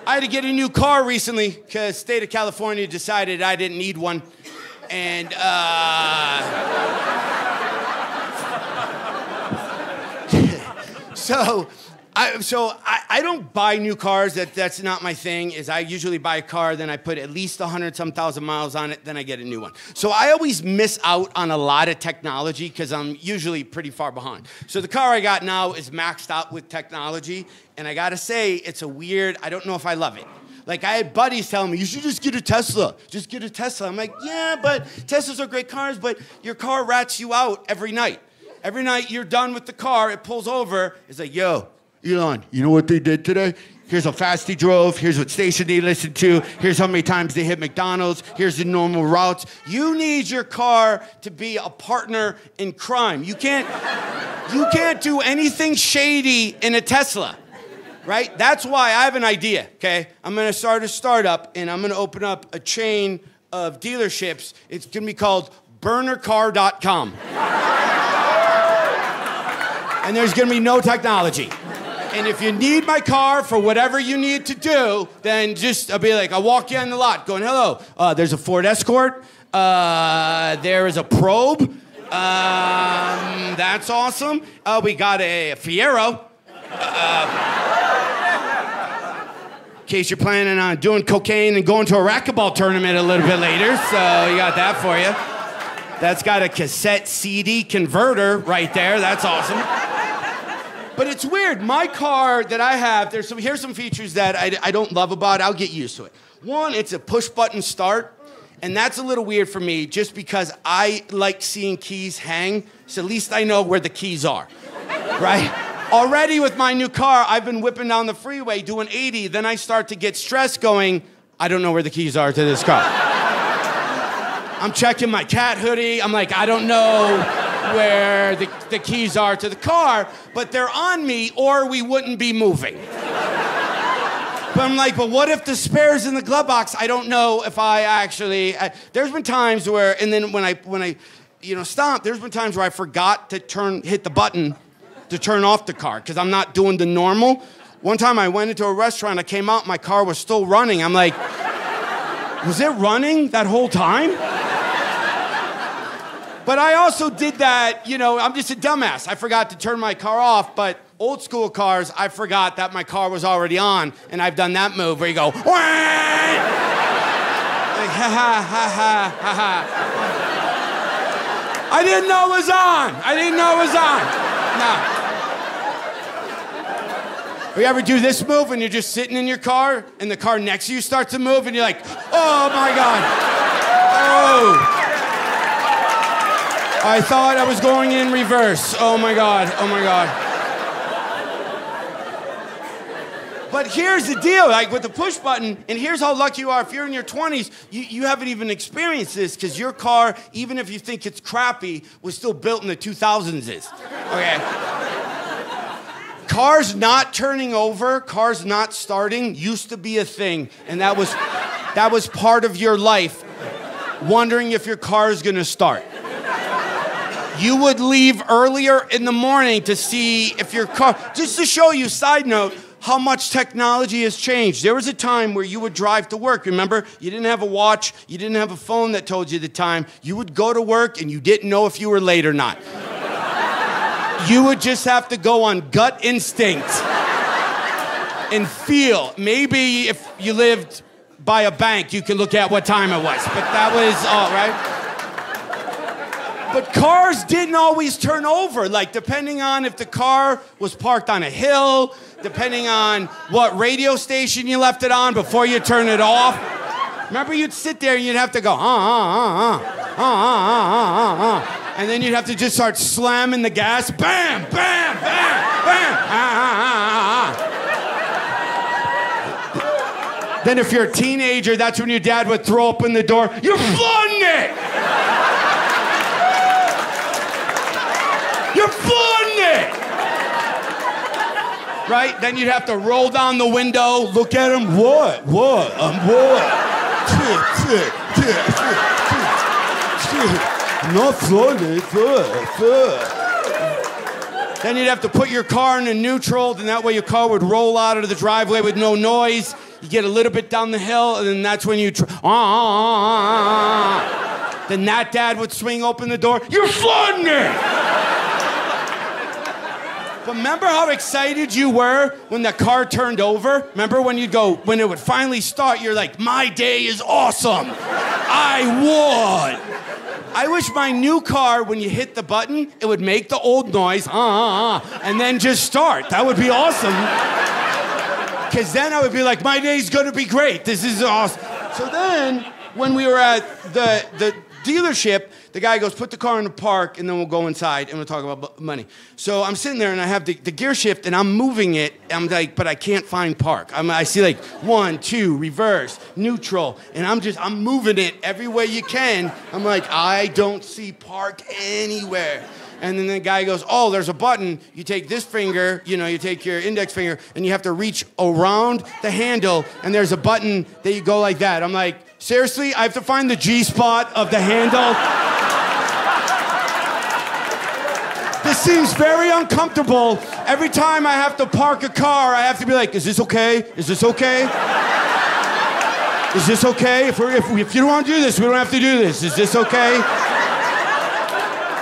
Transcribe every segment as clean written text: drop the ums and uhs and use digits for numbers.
I had to get a new car recently because state of California decided I didn't need one. And, So I don't buy new cars. That's not my thing. Is I usually buy a car, then I put at least 100-some thousand miles on it, then I get a new one. So I always miss out on a lot of technology because I'm usually pretty far behind. So the car I got now is maxed out with technology, and I gotta say, it's a weird, I don't know if I love it. Like, I had buddies telling me, you should just get a Tesla. Just get a Tesla. I'm like, yeah, but Teslas are great cars, but your car rats you out every night. Every night you're done with the car, it pulls over, it's like, yo, Elon, you know what they did today? Here's how fast he drove, here's what station he listened to, here's how many times they hit McDonald's, here's the normal routes. You need your car to be a partner in crime. You can't do anything shady in a Tesla, right? That's why I have an idea, okay? I'm gonna start a startup and I'm gonna open up a chain of dealerships. It's gonna be called burnercar.com. And there's gonna be no technology. And if you need my car for whatever you need to do, then just, I'll be like, I'll walk you on the lot going, hello, there's a Ford Escort, there is a Probe, that's awesome. We got a Fiero. In case you're planning on doing cocaine and going to a racquetball tournament a little bit later, so you got that for you. That's got a cassette CD converter right there, that's awesome. But it's weird. My car that I have, here's some features that I don't love about it. I'll get used to it. One, it's a push-button start, and that's a little weird for me just because I like seeing keys hang, so at least I know where the keys are, right? Already with my new car, I've been whipping down the freeway doing 80, then I start to get stressed going, I don't know where the keys are to this car. I'm checking my cat hoodie. I'm like, I don't know where the keys are to the car, but they're on me or we wouldn't be moving. But I'm like, but what if the spare's in the glove box? I don't know if I actually, there's been times where, and then when I stop, there's been times where I forgot to hit the button to turn off the car because I'm not doing the normal. One time I went into a restaurant, I came out, my car was still running. I'm like, was it running that whole time? But I also did that, I'm just a dumbass. I forgot to turn my car off, but old school cars, I forgot that my car was already on, and I've done that move where you go, wah! Like, ha ha ha ha ha ha. I didn't know it was on. No. You ever do this move when you're just sitting in your car, and the car next to you starts to move, and you're like, oh my God. Oh. I thought I was going in reverse. Oh my God. But here's the deal, like with the push button, and here's how lucky you are. If you're in your 20s, you haven't even experienced this because your car, even if you think it's crappy, was still built in the 2000s. Okay. Cars not turning over, cars not starting used to be a thing, and that was part of your life, wondering if your car is gonna start. You would leave earlier in the morning to see if your car, just to show you, side note, how much technology has changed. There was a time where you would drive to work. Remember, you didn't have a watch, you didn't have a phone that told you the time. You would go to work and you didn't know if you were late or not. You would just have to go on gut instinct and feel. Maybe if you lived by a bank, you could look at what time it was, but that was all right. But cars didn't always turn over, like depending on if the car was parked on a hill, depending on what radio station you left it on before you turn it off. Remember, you'd sit there and you'd have to go, and then you'd have to just start slamming the gas, bam, bam, bam, bam, Then if you're a teenager, that's when your dad would throw open the door, you're flooding it! You're flooding it! Right? Then you'd have to roll down the window, look at him, what? What? Not flooded, Then you'd have to put your car in a neutral, and that way your car would roll out of the driveway with no noise. You get a little bit down the hill, and then that's when you then that dad would swing open the door. You're flooding it! But remember how excited you were when the car turned over? Remember when you'd go, when it would finally start, you're like, my day is awesome. I won. I wish my new car, when you hit the button, it would make the old noise, and then just start. That would be awesome. Because then I would be like, my day's gonna be great. This is awesome. So then, when we were at the dealership, the guy goes, put the car in the park, and then we'll go inside, and we'll talk about money. So I'm sitting there, and I have the gear shift, and I'm moving it. I'm like, but I can't find park. I see like 1, 2, reverse, neutral, and I'm moving it every way you can. I'm like, I don't see park anywhere. And then the guy goes, oh, there's a button. You take this finger, you take your index finger, and you have to reach around the handle, and there's a button that you go like that. I'm like, seriously? I have to find the G spot of the handle? This seems very uncomfortable. Every time I have to park a car, I have to be like, is this okay? Is this okay? Is this okay? If you don't want to do this, we don't have to do this. Is this okay?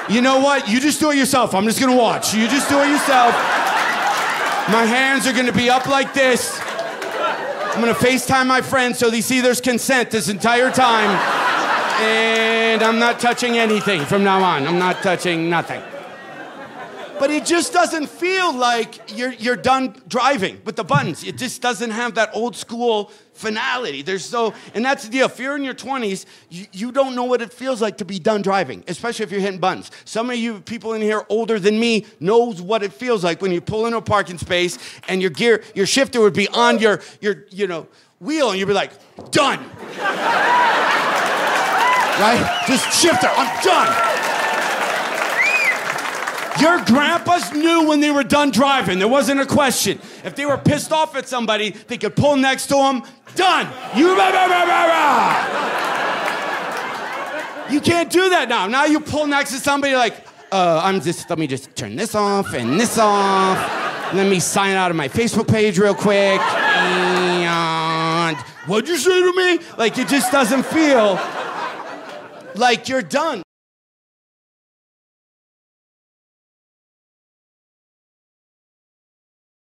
You know what? You just do it yourself. I'm just gonna watch. You just do it yourself. My hands are gonna be up like this. I'm gonna FaceTime my friends so they see there's consent this entire time. And I'm not touching anything from now on. I'm not touching nothing. But it just doesn't feel like you're done driving with the buttons. It just doesn't have that old school finality. And that's the deal. If you're in your 20s, you don't know what it feels like to be done driving, especially if you're hitting buttons. Some of you people in here older than me knows what it feels like when you pull into a parking space and your shifter would be on your wheel, and you'd be like, done. Right? Just shifter, I'm done. Your grandpas knew when they were done driving. There wasn't a question. If they were pissed off at somebody, they could pull next to them. Done. You can't do that now. Now you pull next to somebody like, let me just turn this off and this off. Let me sign out of my Facebook page real quick. And what'd you say to me? Like, it just doesn't feel like you're done.